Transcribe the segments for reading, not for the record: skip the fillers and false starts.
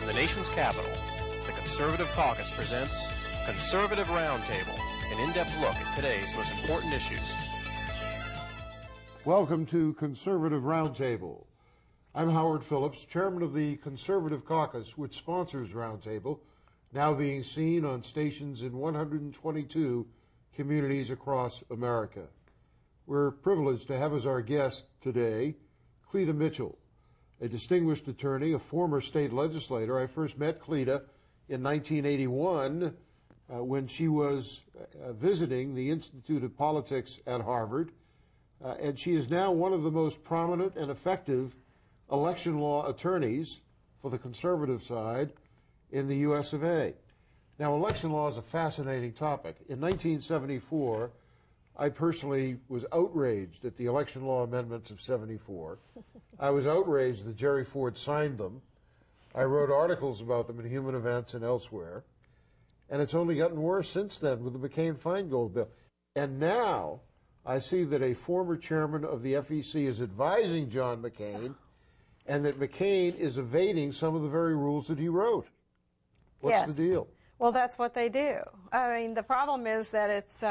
From the nation's capital, the Conservative Caucus presents Conservative Roundtable, an in-depth look at today's most important issues. Welcome to Conservative Roundtable. I'm Howard Phillips, chairman of the Conservative Caucus, which sponsors Roundtable, now being seen on stations in 122 communities across America. We're privileged to have as our guest today Cleta Mitchell, a distinguished attorney, a former state legislator. I first met Cleta in 1981 when she was visiting the Institute of Politics at Harvard, and she is now one of the most prominent and effective election law attorneys for the conservative side in the US of A. Now, election law is a fascinating topic. In 1974, I personally was outraged at the election law amendments of 74. I was outraged that Jerry Ford signed them. I wrote articles about them in Human Events and elsewhere. And it's only gotten worse since then with the McCain-Feingold bill. And now I see that a former chairman of the FEC is advising John McCain, and that McCain is evading some of the very rules that he wrote. What's the deal? Well, that's what they do. I mean, the problem is that it's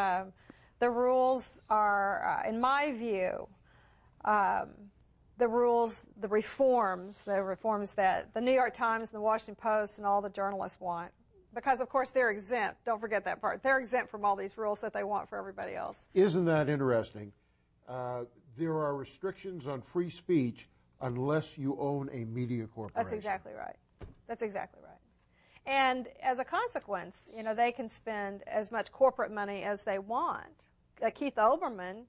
the rules are, in my view, the reforms that the New York Times and the Washington Post and all the journalists want. Because, of course, they're exempt. Don't forget that part. They're exempt from all these rules that they want for everybody else. Isn't that interesting? There are restrictions on free speech unless you own a media corporation. That's exactly right. That's exactly right. And as a consequence, you know, they can spend as much corporate money as they want. Keith Olbermann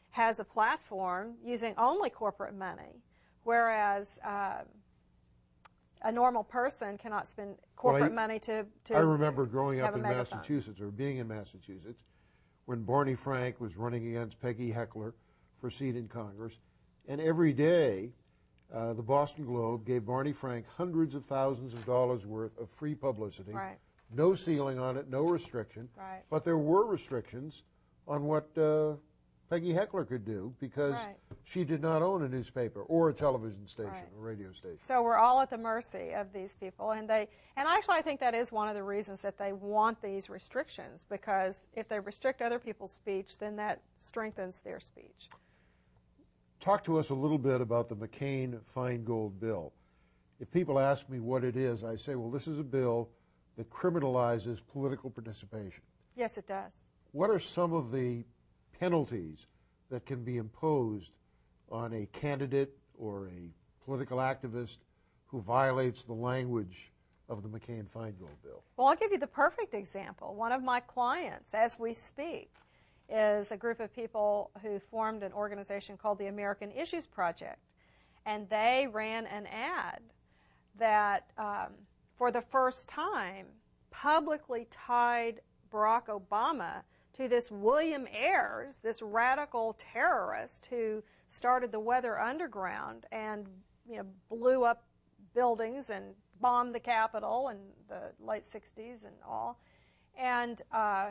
has a platform using only corporate money, whereas a normal person cannot spend corporate money to I remember growing up in Massachusetts, or being in Massachusetts, when Barney Frank was running against Peggy Heckler for a seat in Congress, and every day the Boston Globe gave Barney Frank hundreds of thousands of dollars worth of free publicity. Right. No ceiling on it, no restriction. Right. But there were restrictions on what Peggy Heckler could do because she did not own a newspaper or a television station or radio station. So we're all at the mercy of these people, and actually I think that is one of the reasons that they want these restrictions, because if they restrict other people's speech, then that strengthens their speech. Talk to us a little bit about the McCain-Feingold bill. If people ask me what it is, I say, well, this is a bill that criminalizes political participation. Yes, it does. What are some of the penalties that can be imposed on a candidate or a political activist who violates the language of the McCain-Feingold bill? Well, I'll give you the perfect example. One of my clients, as we speak, is a group of people who formed an organization called the American Issues Project. And they ran an ad that, for the first time, publicly tied Barack Obama to this William Ayers, this radical terrorist who started the Weather Underground and, you know, blew up buildings and bombed the Capitol in the late 60s and all, and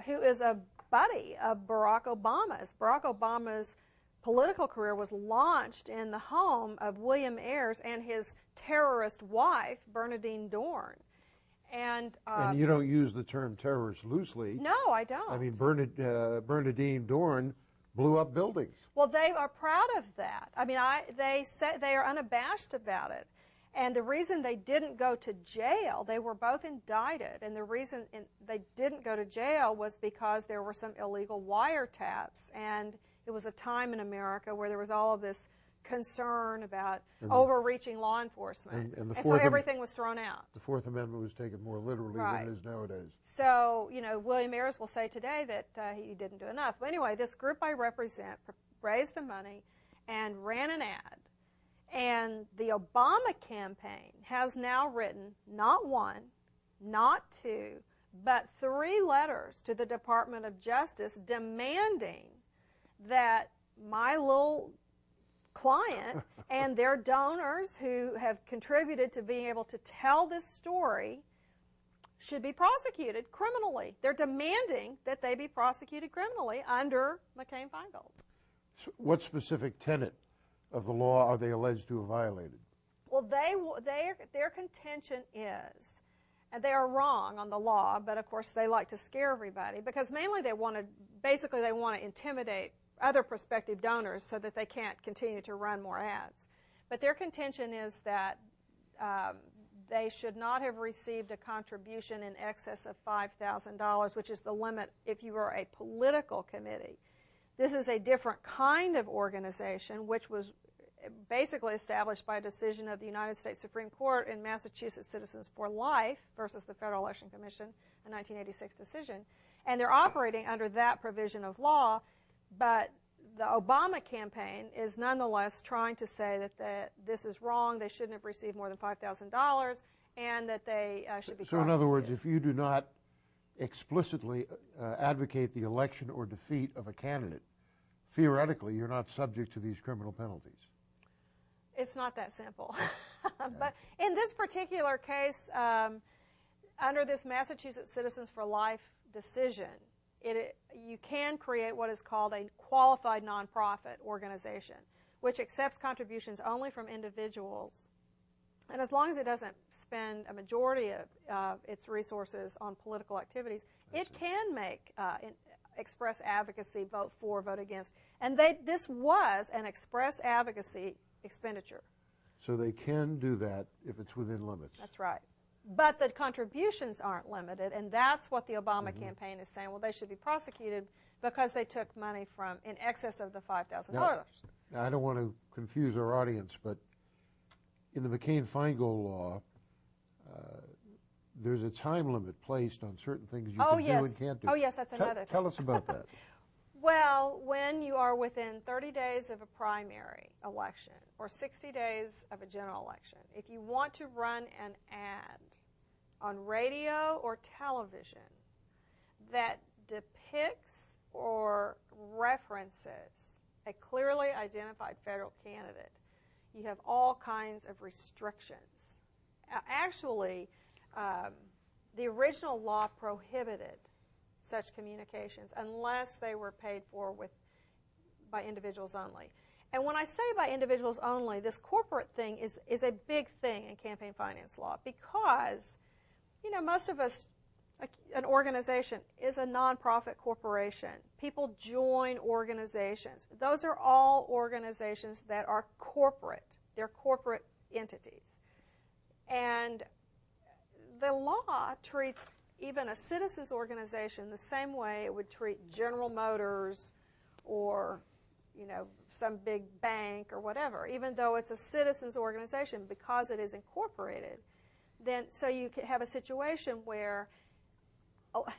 who is a buddy of Barack Obama's. Barack Obama's political career was launched in the home of William Ayers and his terrorist wife, Bernadine Dohrn. And you don't use the term terrorist loosely. No, I don't. I mean, Bernadine Dohrn blew up buildings. Well, they are proud of that. I mean, they are unabashed about it. And the reason they didn't go to jail, they were both indicted, and the reason they didn't go to jail was because there were some illegal wiretaps, and it was a time in America where there was all of this concern about overreaching law enforcement, and so everything was thrown out. The Fourth Amendment was taken more literally than it is nowadays. So, you know, William Ayers will say today that he didn't do enough. But anyway, this group I represent raised the money and ran an ad. And the Obama campaign has now written not one, not two, but 3 letters to the Department of Justice demanding that my little client and their donors who have contributed to being able to tell this story should be prosecuted criminally. They're demanding that they be prosecuted criminally under McCain-Feingold. So what specific tenet of the law are they alleged to have violated? Well, their contention is, and they are wrong on the law, but of course they like to scare everybody because mainly they want to intimidate other prospective donors so that they can't continue to run more ads. But their contention is that they should not have received a contribution in excess of $5,000, which is the limit if you are a political committee. This is a different kind of organization, which was basically established by a decision of the United States Supreme Court in Massachusetts Citizens for Life versus the Federal Election Commission, a 1986 decision. And they're operating under that provision of law, but the Obama campaign is nonetheless trying to say that this is wrong, they shouldn't have received more than $5,000, and that they should be So in other words, if you do not explicitly advocate the election or defeat of a candidate, theoretically you're not subject to these criminal penalties. It's not that simple. But in this particular case, under this Massachusetts Citizens for Life decision, you can create what is called a qualified nonprofit organization, which accepts contributions only from individuals. And as long as it doesn't spend a majority of its resources on political activities, it can make express advocacy, vote for, vote against. And this was an express advocacy expenditure. So they can do that if it's within limits. That's right. But the contributions aren't limited, and that's what the Obama campaign is saying. Well, they should be prosecuted because they took money from in excess of the $5,000. Now, I don't want to confuse our audience, but in the McCain-Feingold law, there's a time limit placed on certain things you can do and can't do. Oh, yes, that's another thing. Tell us about that. Well, when you are within 30 days of a primary election or 60 days of a general election, if you want to run an ad on radio or television that depicts or references a clearly identified federal candidate, you have all kinds of restrictions. Actually, the original law prohibited such communications unless they were paid for by individuals only. And when I say by individuals only, this corporate thing is a big thing in campaign finance law because, you know, most of us, an organization is a nonprofit corporation. People join organizations. Those are all organizations that are corporate. They're corporate entities. And the law treats even a citizens organization the same way it would treat General Motors or, you know, some big bank or whatever, even though it's a citizens organization because it is incorporated. Then, so you could have a situation where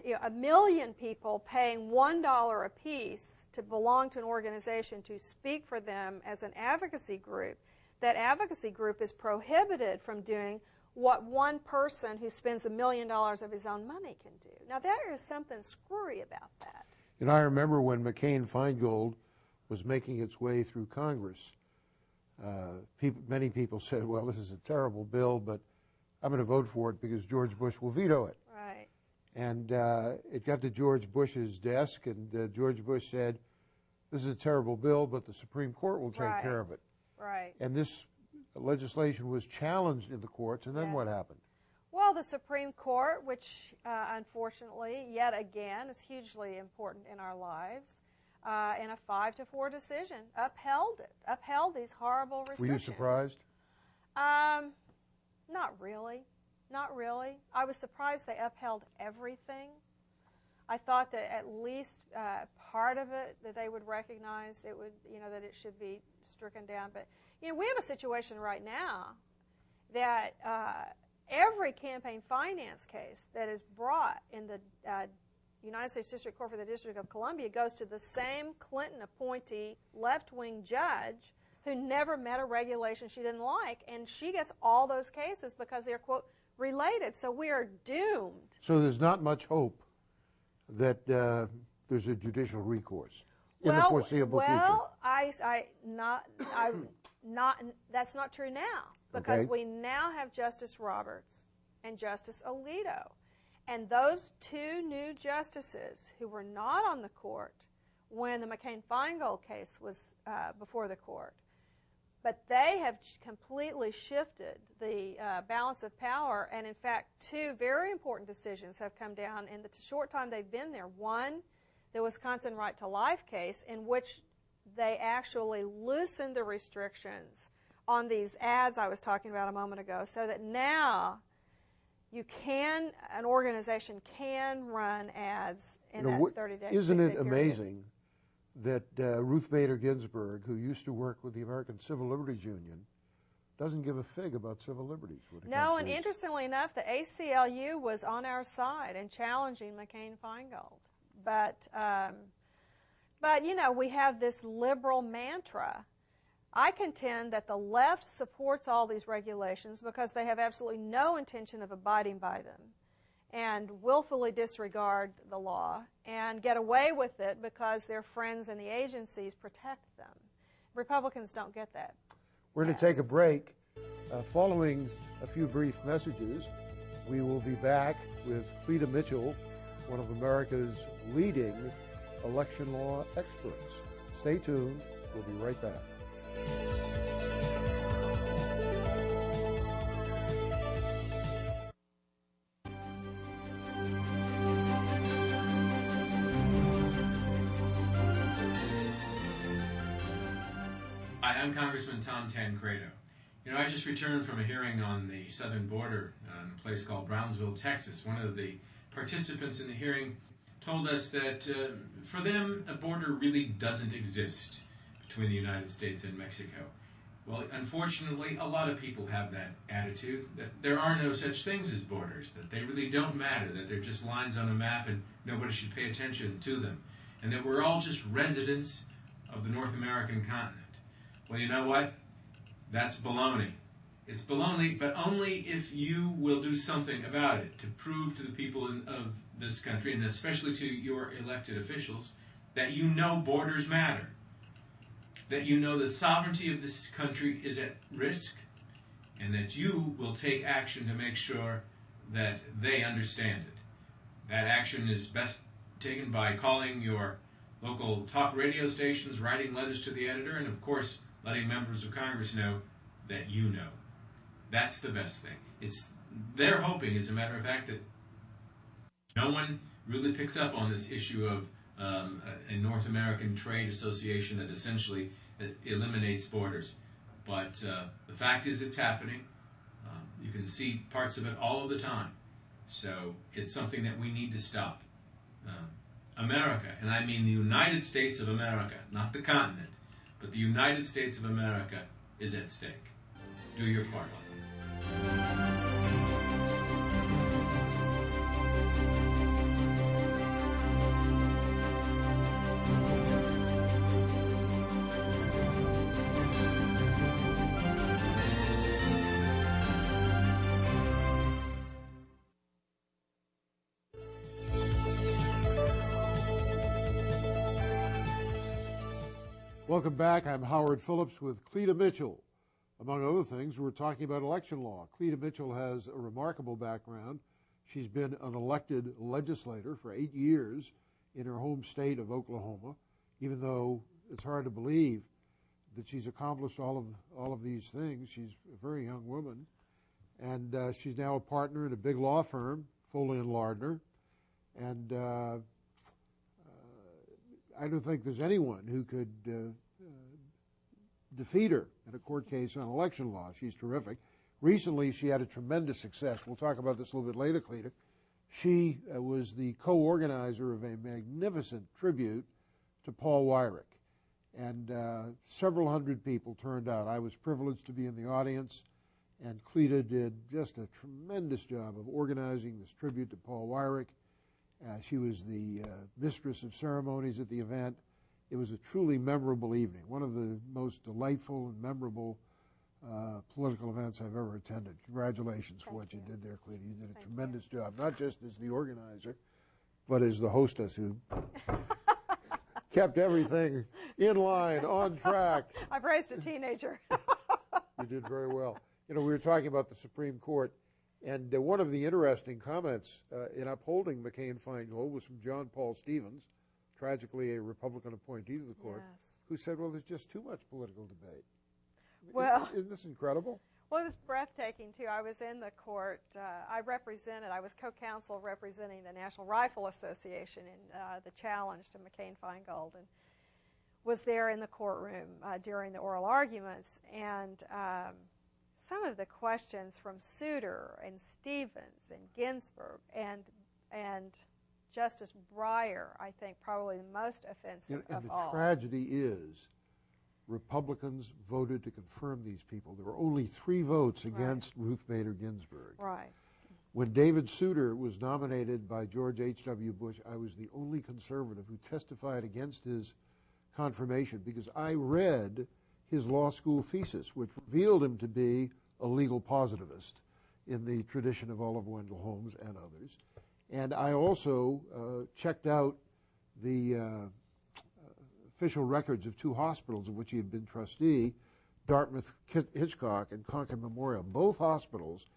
you know, 1 million people paying $1 a piece to belong to an organization to speak for them as an advocacy group, that advocacy group is prohibited from doing what one person who spends $1 million of his own money can do. Now, there is something screwy about that. And I remember when McCain-Feingold was making its way through Congress, many people said, well, this is a terrible bill, but I'm going to vote for it because George Bush will veto it. Right. And it got to George Bush's desk, and George Bush said, this is a terrible bill, but the Supreme Court will take care of it. Right. And this legislation was challenged in the courts, and then what happened? Well, the Supreme Court, which unfortunately, yet again, is hugely important in our lives, in a 5-4 decision, upheld these horrible restrictions. Were you surprised? Not really. Not really. I was surprised they upheld everything. I thought that at least part of it that they would recognize it would, you know, that it should be stricken down. But you know, we have a situation right now that every campaign finance case that is brought in the United States District Court for the District of Columbia goes to the same Clinton appointee left-wing judge who never met a regulation she didn't like, and she gets all those cases because they're, quote, related. So we are doomed. So there's not much hope that there's a judicial recourse in the foreseeable future. Well, that's not true now because we now have Justice Roberts and Justice Alito. And those two new justices who were not on the court when the McCain-Feingold case was before the court But they have completely shifted the balance of power, and in fact, two very important decisions have come down in the short time they've been there. One, the Wisconsin Right to Life case, in which they actually loosened the restrictions on these ads I was talking about a moment ago, so that now an organization can run ads in that 30-day period. Isn't it amazing that Ruth Bader Ginsburg, who used to work with the American Civil Liberties Union, doesn't give a fig about civil liberties? No, and interestingly enough, the ACLU was on our side in challenging McCain-Feingold. But you know, we have this liberal mantra. I contend that the left supports all these regulations because they have absolutely no intention of abiding by them and willfully disregard the law and get away with it because their friends in the agencies protect them. Republicans don't get that. We're going to take a break. Following a few brief messages, we will be back with Cleta Mitchell, one of America's leading election law experts. Stay tuned. We'll be right back. Hi, I'm Congressman Tom Tancredo. You know, I just returned from a hearing on the southern border in a place called Brownsville, Texas. One of the participants in the hearing told us that for them, a border really doesn't exist between the United States and Mexico. Well, unfortunately, a lot of people have that attitude, that there are no such things as borders, that they really don't matter, that they're just lines on a map and nobody should pay attention to them, and that we're all just residents of the North American continent. Well, you know what? That's baloney. It's baloney, but only if you will do something about it to prove to the people of this country, and especially to your elected officials, that you know borders matter, that you know the sovereignty of this country is at risk, and that you will take action to make sure that they understand it. That action is best taken by calling your local talk radio stations, writing letters to the editor, and of course, letting members of Congress know that you know. That's the best thing. They're hoping, as a matter of fact, that no one really picks up on this issue of a North American trade association that essentially eliminates borders. But the fact is it's happening. You can see parts of it all of the time. So it's something that we need to stop. America, and I mean the United States of America, not the continent, but the United States of America is at stake. Do your part. Welcome back. I'm Howard Phillips with Cleta Mitchell. Among other things, we're talking about election law. Cleta Mitchell has a remarkable background. She's been an elected legislator for 8 years in her home state of Oklahoma, even though it's hard to believe that she's accomplished all of these things. She's a very young woman, and she's now a partner at a big law firm, Foley and Lardner, and I don't think there's anyone who could defeat her in a court case on election law. She's terrific. Recently, she had a tremendous success. We'll talk about this a little bit later, Cleta. She was the co-organizer of a magnificent tribute to Paul Weyrich, and several hundred people turned out. I was privileged to be in the audience, and Cleta did just a tremendous job of organizing this tribute to Paul Weyrich. She was the mistress of ceremonies at the event. It was a truly memorable evening, one of the most delightful and memorable political events I've ever attended. Congratulations for what you did there, Cleta. You did a tremendous job, not just as the organizer, but as the hostess who kept everything in line, on track. I've raised a teenager. You did very well. You know, we were talking about the Supreme Court, and one of the interesting comments in upholding McCain-Feingold was from John Paul Stevens, tragically a Republican appointee to the court, who said, well, there's just too much political debate. Well, isn't this incredible? Well, it was breathtaking, too. I was in the court. I was co-counsel representing the National Rifle Association in the challenge to McCain-Feingold, and was there in the courtroom during the oral arguments. And some of the questions from Souter and Stevens and Ginsburg and Justice Breyer, I think, probably the most offensive of all. And the tragedy is Republicans voted to confirm these people. There were only 3 votes against Ruth Bader Ginsburg. Right. When David Souter was nominated by George H.W. Bush, I was the only conservative who testified against his confirmation because I read his law school thesis, which revealed him to be a legal positivist in the tradition of Oliver Wendell Holmes and others. And I also checked out the official records of 2 hospitals of which he had been trustee, Dartmouth Hitchcock and Concord Memorial. Both hospitals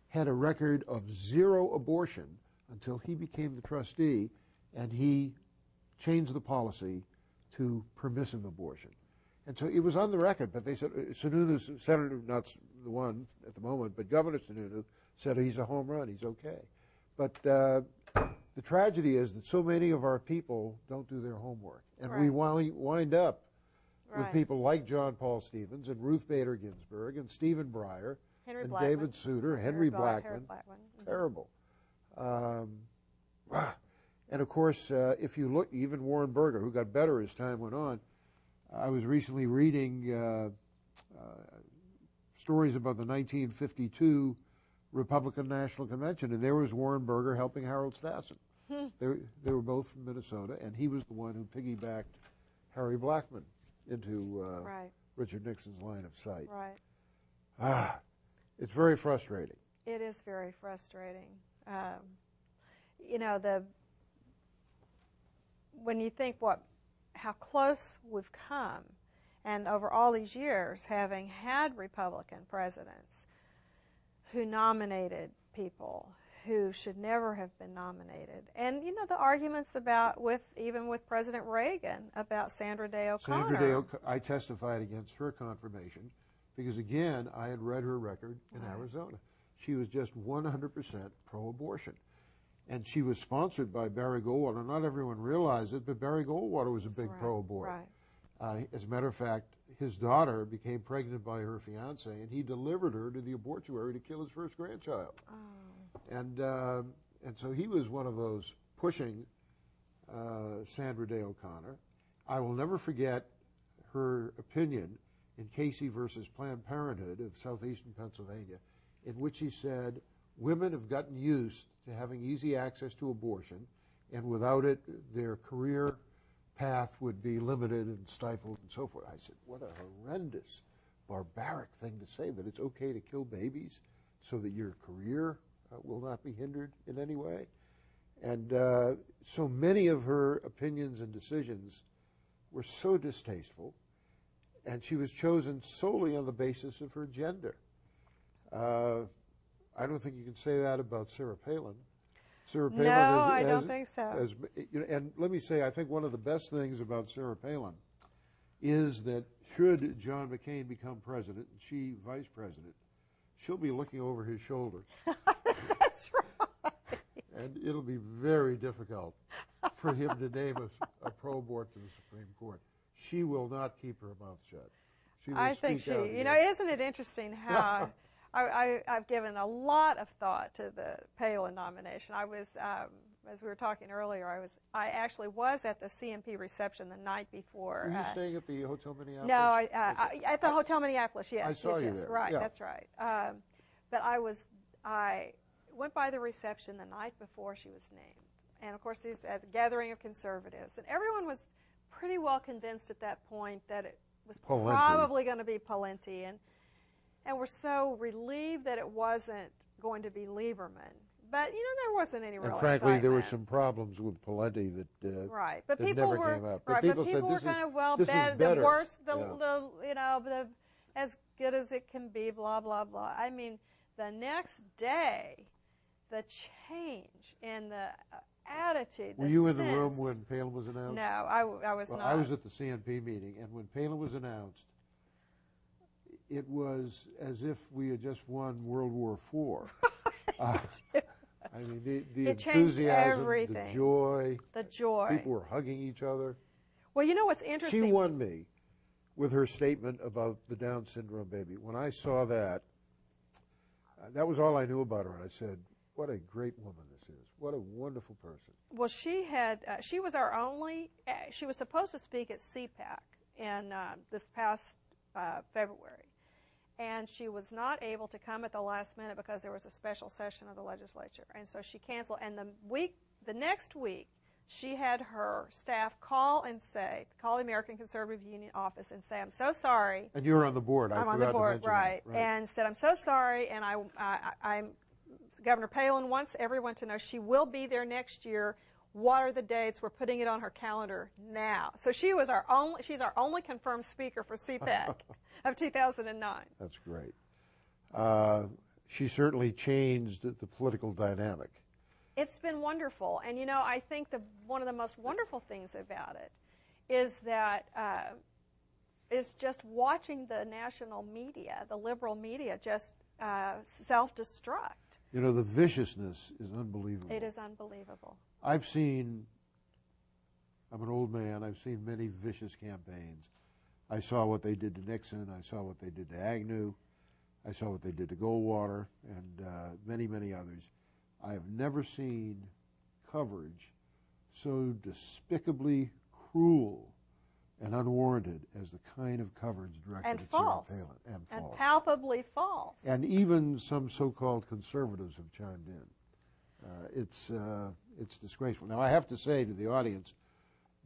had a record of 0 abortion until he became the trustee, and he changed the policy to permissive abortion. And so it was on the record, but they said, Sununu, Senator, not the one at the moment, but Governor Sununu said he's a home run, he's okay. But the tragedy is that so many of our people don't do their homework. And we wind up with people like John Paul Stevens and Ruth Bader Ginsburg and Stephen Breyer and Blackman. David Souter, Henry Blackman. Terrible. And of course, if you look, even Warren Burger, who got better as time went on, I was recently reading stories about the 1952 Republican National Convention, and there was Warren Burger helping Harold Stassen. They were both from Minnesota, and he was the one who piggybacked Harry Blackman into Richard Nixon's line of sight. Right. It's very frustrating. It is very frustrating. You know, when you think how close we've come, and over all these years, having had Republican presidents who nominated people who should never have been nominated. And, you know, the arguments even with President Reagan about Sandra Day O'Connor. Sandra Day O'Connor, I testified against her confirmation because, again, I had read her record in Arizona. She was just 100% pro-abortion. And she was sponsored by Barry Goldwater. Not everyone realized it, but Barry Goldwater was a big pro-abort. As a matter of fact, his daughter became pregnant by her fiancé, and he delivered her to the abortuary to kill his first grandchild. And so he was one of those pushing Sandra Day O'Connor. I will never forget her opinion in Casey versus Planned Parenthood of southeastern Pennsylvania, in which he said, women have gotten used to having easy access to abortion, and without it, their career path would be limited and stifled and so forth. I said, what a horrendous, barbaric thing to say, that it's okay to kill babies so that your career will not be hindered in any way. And so many of her opinions and decisions were so distasteful, and she was chosen solely on the basis of her gender. I don't think you can say that about Sarah Palin. Sarah Palin I don't think so. And let me say, I think one of the best things about Sarah Palin is that should John McCain become president and she vice president, she'll be looking over his shoulder. That's right. And it'll be very difficult for him to name a pro-abort to the Supreme Court. She will not keep her mouth shut. She will I think speak out you know, isn't it interesting how I've given a lot of thought to the Palin nomination. I was, as we were talking earlier, I actually was at the CMP reception the night before. Were you staying at the Hotel Minneapolis? No, at the Hotel Minneapolis. Yes, I saw you yes, there. Right, yeah. that's right. But I went by the reception the night before she was named, and of course, this at the gathering of conservatives, and everyone was pretty well convinced at that point that it was probably going to be Pawlenty, and we're so relieved that it wasn't going to be Lieberman. But, you know, there wasn't any real And frankly, excitement. there were some problems with Pawlenty that, but that people never were, came out. But people were kind of, well, this is the better. worst, you know, as good as it can be, blah, blah, blah. I mean, the next day, the change in the attitude, Were you in the room when Palin was announced? No, I was not. I was at the CNP meeting, and when Palin was announced, it was as if we had just won World War IV. I mean, the enthusiasm, the joy. The joy. People were hugging each other. Well, you know what's interesting? She won me with her statement about the Down syndrome baby. When I saw that, that was all I knew about her. And I said, what a great woman this is. What a wonderful person. Well, she was our only, she was supposed to speak at CPAC in this past February. And she was not able to come at the last minute because there was a special session of the legislature. And so she canceled. And the next week, she had her staff call the American Conservative Union office and say, I'm so sorry. And you're on the board. I'm on the board, right. And said, I'm so sorry. And Governor Palin wants everyone to know she will be there next year. What are the dates? We're putting it on her calendar now. So she's our only confirmed speaker for CPAC of 2009. That's great. She certainly changed the political dynamic. It's been wonderful. And, you know, I think one of the most wonderful things about it is that is just watching the national media, the liberal media, just self-destruct. You know, the viciousness is unbelievable. It is unbelievable. I'm an old man, I've seen many vicious campaigns. I saw what they did to Nixon, I saw what they did to Agnew, I saw what they did to Goldwater, and many, many others. I have never seen coverage so despicably cruel and unwarranted as the kind of coverage directed at Sarah Palin. And false. And palpably false. And even some so-called conservatives have chimed in. It's disgraceful. Now, I have to say to the audience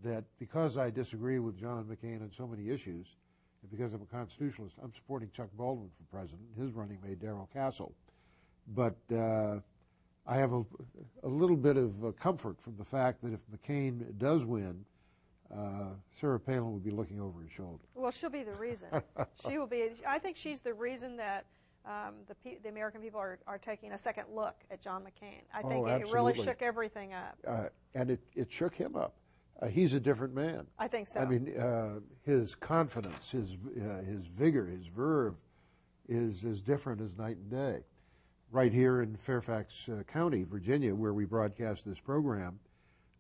that because I disagree with John McCain on so many issues, and because I'm a constitutionalist, I'm supporting Chuck Baldwin for president. His running mate, Darrell Castle. But I have a little bit of comfort from the fact that if McCain does win, Sarah Palin will be looking over his shoulder. Well, she'll be the reason. She will be. I think she's the reason that the American people are taking a second look at John McCain. I think it really shook everything up. And it shook him up. He's a different man. I think so. I mean, his confidence, his vigor, his verve is as different as night and day. Right here in Fairfax County, Virginia, where we broadcast this program,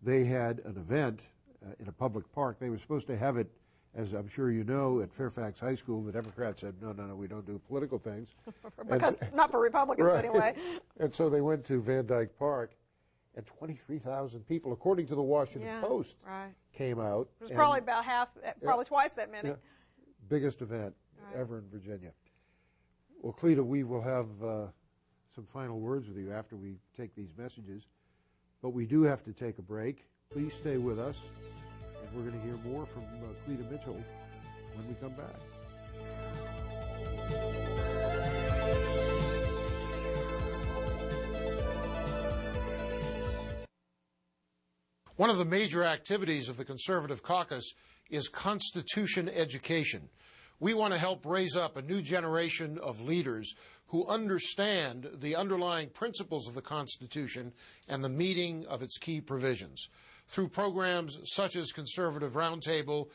they had an event in a public park. They were supposed to have it, as I'm sure you know, at Fairfax High School. The Democrats said, no, we don't do political things. Not for Republicans, right. Anyway. And so they went to Van Dyke Park, and 23,000 people, according to the Washington Post, came out. It was probably about probably twice that many. Yeah, biggest event ever in Virginia. Well, Cleta, we will have some final words with you after we take these messages, but we do have to take a break. Please stay with us, and we're going to hear more from Cleta Mitchell when we come back. One of the major activities of the Conservative Caucus is Constitution education. We want to help raise up a new generation of leaders who understand the underlying principles of the Constitution and the meaning of its key provisions. Through programs such as Conservative Roundtable,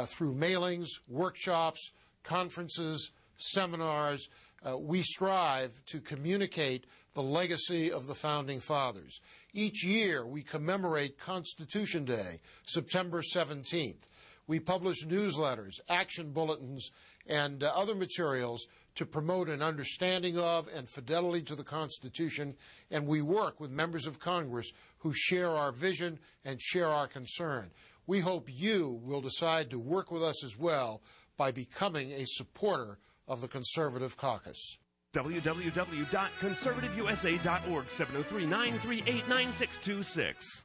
through mailings, workshops, conferences, seminars, we strive to communicate the legacy of the Founding Fathers. Each year we commemorate Constitution Day, September 17th. We publish newsletters, action bulletins, and other materials to promote an understanding of and fidelity to the Constitution, and we work with members of Congress who share our vision and share our concern. We hope you will decide to work with us as well by becoming a supporter of the Conservative Caucus. www.conservativeusa.org, 703-938-9626.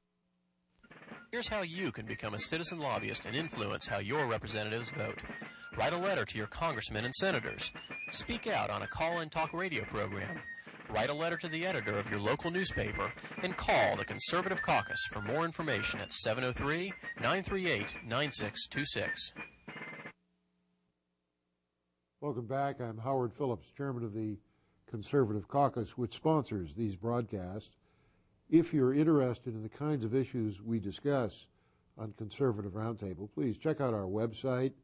Here's how you can become a citizen lobbyist and influence how your representatives vote. Write a letter to your congressmen and senators. Speak out on a call-in talk radio program. Write a letter to the editor of your local newspaper and call the Conservative Caucus for more information at 703-938-9626. Welcome back. I'm Howard Phillips, chairman of the Conservative Caucus, which sponsors these broadcasts. If you're interested in the kinds of issues we discuss on Conservative Roundtable, please check out our website,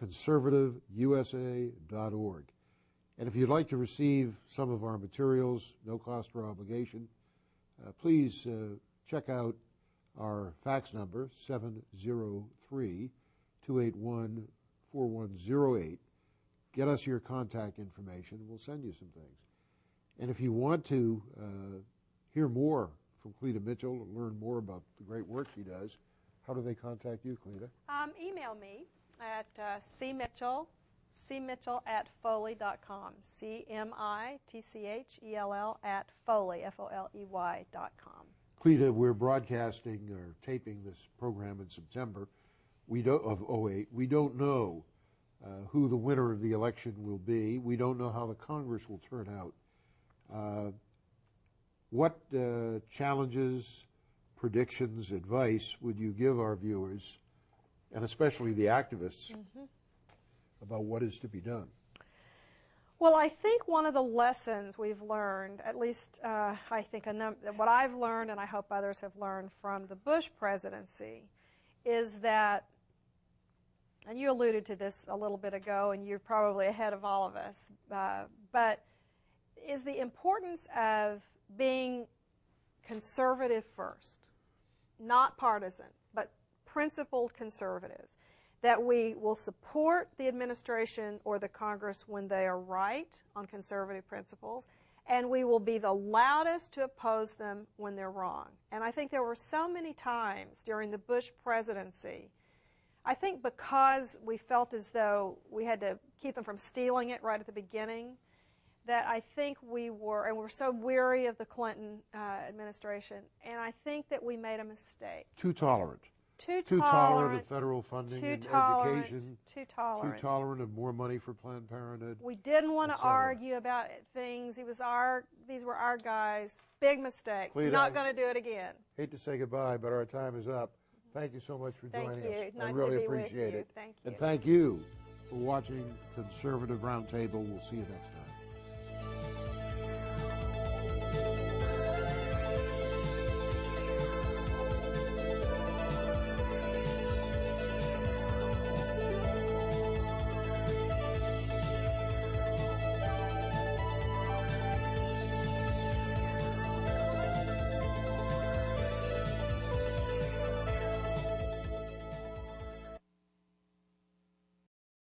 conservativeusa.org. And if you'd like to receive some of our materials, no cost or obligation, please check out our fax number, 703-281-4108. Get us your contact information, and we'll send you some things. And if you want to hear more from Cleta Mitchell and learn more about the great work she does, how do they contact you, Cleta? Email me at cmitchell@foley.com, CMITCHELL@foley.com. Cleta, we're broadcasting or taping this program in September of 08. We don't know who the winner of the election will be. We don't know how the Congress will turn out. What challenges, predictions, advice would you give our viewers, and especially the activists, about what is to be done? Well, I think one of the lessons we've learned, at least I think what I've learned and I hope others have learned from the Bush presidency, is that, and you alluded to this a little bit ago and you're probably ahead of all of us, but is the importance of being conservative first, not partisan, but principled conservatives, that we will support the administration or the Congress when they are right on conservative principles, and we will be the loudest to oppose them when they're wrong. And I think there were so many times during the Bush presidency, I think because we felt as though we had to keep them from stealing it right at the beginning, that I think we were, and we're so weary of the Clinton administration, and I think that we made a mistake. Too tolerant. Too tolerant of federal funding too and tolerant, education. Too tolerant. Too tolerant of more money for Planned Parenthood. We didn't want to argue about things. These were our guys. Big mistake. Cleta, Not going to do it again. Hate to say goodbye, but our time is up. Thank you so much for joining us. Thank you. Nice I really to be appreciate with you. it. Thank you. And thank you for watching Conservative Roundtable. We'll see you next time.